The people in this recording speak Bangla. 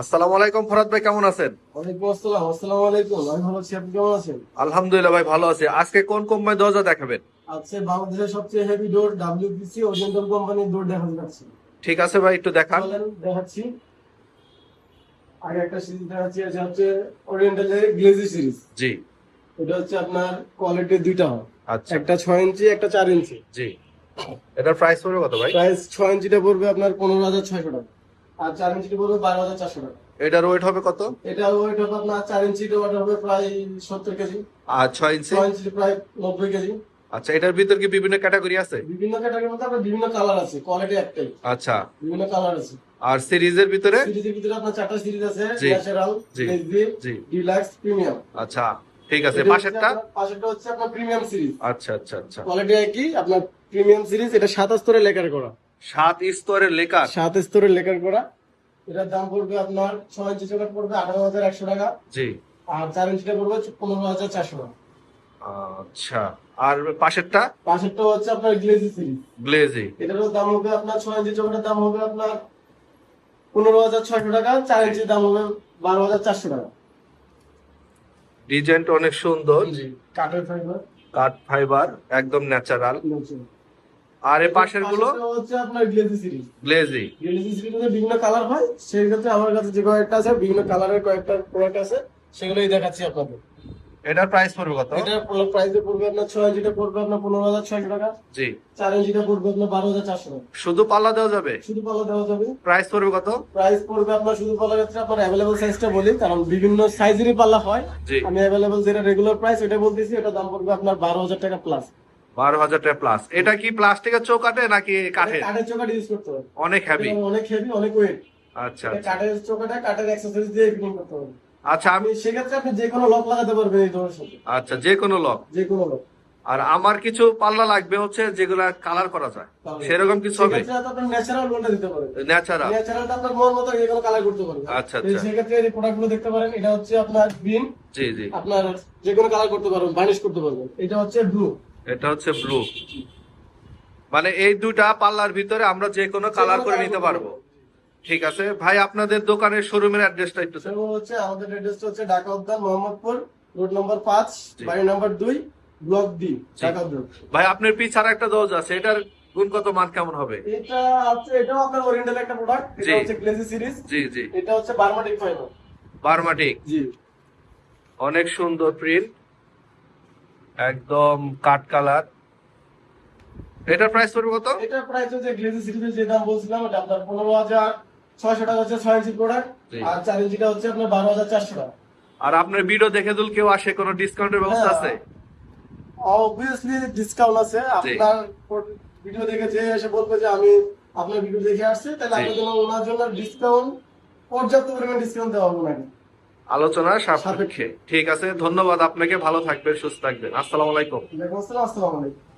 আসসালামু আলাইকুম ফরাদ ভাই, কেমন আছেন? ওয়ালাইকুম আসসালাম। আসসালামু আলাইকুম। আমি ভালো আছি, আপনি কেমন আছেন? আলহামদুলিল্লাহ ভাই, ভালো আছি। আজকে কোন কোম্পানির দরজা দেখাবেন? আজকে বাংলাদেশের সবচেয়ে হেভি ডোর ডাব্লিউপিসি ওরিয়েন্টাল কোম্পানির ডোর দেখাতে যাচ্ছি। ঠিক আছে ভাই, একটু দেখান। চলেন দেখাচ্ছি। আগে একটা সিরিজ দেখাচ্ছি, এটা হচ্ছে ওরিয়েন্টালের গ্লেজি সিরিজ। জি। এটা হচ্ছে আপনার কোয়ালিটি দুইটা হয়, আচ্ছা। একটা 6 ইঞ্চি, একটা 4 ইঞ্চি। জি। এটার প্রাইস পড়বে কত ভাই? প্রাইস 6 ইঞ্চিটা পড়বে আপনার 15,600 টাকা, আর 4 ইঞ্চিটা পড়বে 12,400 টাকা। এটার ওয়েট হবে কত? এটা ওয়েট হবে আপনার 4 ইঞ্চিটা ওয়েট হবে প্রায় 70 কেজি, আর 6 ইঞ্চি? 6 ইঞ্চি প্রায় 90 কেজি। আচ্ছা, এটার ভিতর কি বিভিন্ন ক্যাটাগরি আছে? বিভিন্ন ক্যাটাগরির মধ্যে আপনার বিভিন্ন কালার আছে, কোয়ালিটি একটাই, আচ্ছা। বিভিন্ন কালার আছে। আর সিরিজের ভিতরে? সিরিজের ভিতরে আপনার 4টা সিরিজ আছে, জি, ন্যাচারাল, জি, এসডি, জি। Deluxe, premium. আচ্ছা, ঠিক আছে। এটা হচ্ছে পাশেরটা? পাশেরটা হচ্ছে আপনার প্রিমিয়াম সিরিজ। আচ্ছা আচ্ছা আচ্ছা। কোয়ালিটি একই, আপনার প্রিমিয়াম সিরিজ। এটা 7 স্তরের লেকার করা, 7 স্তরের লেকার। 7 স্তরের লেকার করা। এটার দাম পড়বে আপনার 6 ইঞ্চি চৌকাঠ পড়বে 18,100 টাকা, জি। আর 4 ইঞ্চিটা পড়বে 15,400 টাকা। আচ্ছা। আর পাশেরটা? পাশেরটা হচ্ছে আপনার গ্লেজি সিরিজ। গ্লেজি। এটারও দাম হবে আপনার 6 ইঞ্চি চৌকাঠের দাম হবে আপনার 15,600 টাকা, 4 ইঞ্চির দাম হবে 12,400 টাকা। ডিজাইনটা অনেক সুন্দর। জি, কাঠের ফাইবার। কাঠ ফাইবার, একদম ন্যাচারাল। আর এর পাশের গুলো? পাশেরটা হচ্ছে আপনার গ্লেজি সিরিজ। গ্লেজি। গ্লেজি সিরিজে বিভিন্ন কালার হয়, সেই ক্ষেত্রে আমার কাছে যে কয়েকটা আছে, বিভিন্ন কালারের কয়েকটা প্রোডাক্ট আছে, সেগুলোই দেখাচ্ছি আপনাদের। এটার প্রাইস পড়বে কত? এটার প্রাইসে পড়বে আপনার 6 ইঞ্চিটা পড়বে আপনার 15,600 টাকা, জি। 4 ইঞ্চিটা পড়বে আপনার 12,400 টাকা। শুধু পাল্লা দেওয়া যাবে? শুধু পাল্লা দেওয়া যাবে। প্রাইস পড়বে কত? প্রাইস পড়বে আপনার শুধু পাল্লার ক্ষেত্রে আপনার অ্যাভেলেবল সাইজটা বলি, কারণ বিভিন্ন সাইজেরই পাল্লা হয়। জি। আমি অ্যাভেলেবল যেটা রেগুলার প্রাইস ওটা বলতেছি, এটা দাম পড়বে আপনার 12,000 টাকা প্লাস। 12,000 টাকা প্লাস। এটা কি প্লাস্টিকের চৌকাঠে নাকি কাঠের? কাঠের চৌকাঠ ইউজ করতে হবে। অনেক হেভি। অনেক হেভি, অনেক ওয়েট। আচ্ছা এটা আচ্ছা। কাঠের চৌকাঠে কাঠের অ্যাক্সেসরিজ দিয়ে ফিটিং করতে হবে। আচ্ছা আমি। সেক্ষেত্রে আপনি যে কোনো লক লাগাতে পারবেন এই ডোরের সাথে, আচ্ছা, যে কোনো লক? যে কোনো লক। আর আমার কিছু পাল্লা লাগবে হচ্ছে যেগুলা কালার করা যায়, সেরকম কিছু হবে? সেক্ষেত্রে আপনার ন্যাচারাল লোনটা দিতে পারেন। ন্যাচারাল? ন্যাচারালটা আপনার মন মতো যে কোনো কালার করতে পারবেন। আচ্ছা আচ্ছা। সেক্ষেত্রে এই প্রোডাক্টগুলো দেখতে পারেন। এটা হচ্ছে আপনার গ্রিন, জি জি। আপনার যে কোনো কালার করতে পারবেন, বার্নিশ করতে পারবেন। এটা হচ্ছে ব্লু। এটা হচ্ছে ব্লু। মানে এই দুটা পাল্লার ভিতরে আমরা যে কোনো কালার করে নিতে পারবো। ঠিক আছে ভাই, আপনাদের দোকানের শোরুমের অ্যাড্রেসটা একটু দেন। সেগুলো হচ্ছে আমাদের অ্যাড্রেসটা হচ্ছে ঢাকা উদ্যান, মোহাম্মদপুর, রোড নাম্বার 5, জি। বাড়ি নাম্বার 2, ব্লক ডি, ঢাকা উদ্যান। ভাই আপনার পিছার একটা দরজা আছে, এটার গুণগত মান কেমন হবে? এটা হচ্ছে, এটাও আপনার ওরিয়েন্টাল একটা প্রোডাক্ট। জি। এটা হচ্ছে গ্লেজি সিরিজ। জি জি। এটা হচ্ছে বার্মাটিক ফাইবার। বার্মাটিক। জি। অনেক সুন্দর প্রিন্ট, একদম কাঠ কালার। এটার প্রাইস পড়বে কত? এটার প্রাইস হচ্ছে গ্লেজি সিরিজের যে দাম বলছিলাম, এটা আপনার 15,600 টাকা হচ্ছে 6 ইঞ্চি প্রোডাক্ট, জি। আর 4 ইঞ্চিটা হচ্ছে আপনার 12,400 টাকা। আর আপনার ভিডিও দেখে যদি কেউ আসে, কোনো ডিসকাউন্টের ব্যবস্থা আছে? অবভিয়াসলি ডিসকাউন্ট আছে। আপনার ভিডিও দেখে যে এসে বলবে যে আমি আপনার ভিডিও দেখে আসছি, তাহলে জি। আপনার জন্য ওনার জন্য ডিসকাউন্ট, পর্যাপ্ত পরিমাণ ডিসকাউন্ট দেওয়া হবে নাকি আলোচনার সাপেক্ষে। সাপেক্ষে। ঠিক আছে, ধন্যবাদ আপনাকে। ভালো থাকবেন, সুস্থ থাকবেন। আসসালামু আলাইকুম। আসসালামু আলাইকুম।